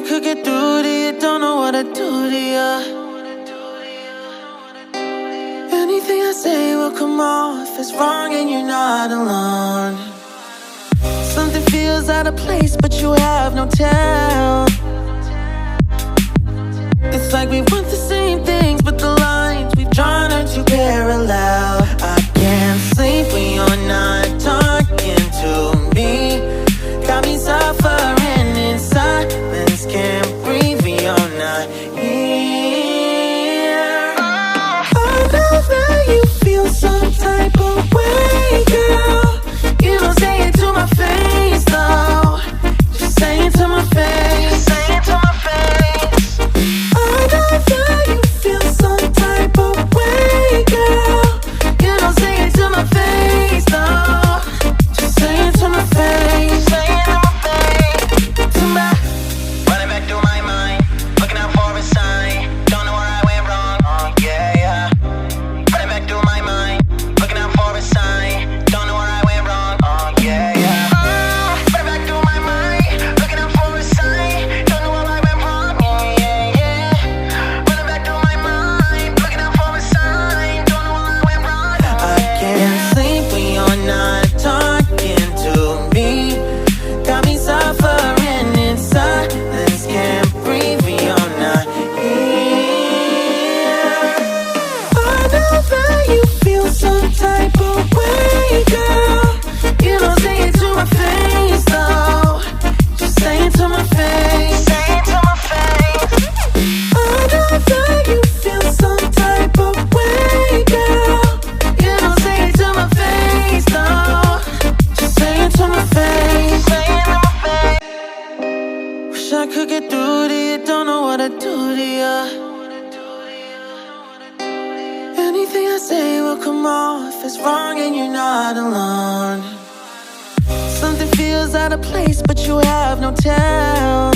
I could get through to you, don't know what to do to you. Anything I say will come off as wrong and you're not alone. Something feels out of place but you have no tell. It's like we want the same things but the lines we've drawn are too parallel. I can't sleep when you're not talking to me. Got me suffering in silence, can't breathe when you're not here. I know that you feel some type of way, girl. You don't say it to my face, though. Just say it to my face. Say it to my face. I know that you feel some type of way, girl. You don't say it to my face, though. Just say it to my face. Say it to my face. To my. Running back through my mind, looking out for a sign. Don't know where I went wrong. Oh yeah, yeah. Running back through my mind, looking out for a sign. Don't know where I went wrong. Oh yeah, yeah. Running back through my mind, looking out for a sign. Don't know where I went wrong. Yeah, yeah, yeah. Running back through my mind, looking out for a sign. Don't know where I went wrong. I can't sleep when you're not talking to me. Got me suffering in silence, can't breathe when you're not here. I know that you feel some type of way, girl. You don't say it to my face, though. Just say it to my face. Say it to my face. I know that you feel some type of way, girl. You don't say it to my face, though. Just say it to my face. Say it to my face. Wish I could get through to you, don't know what to do to you. Anything I say will come off as wrong and you're not alone. Something feels out of place but you have no tell.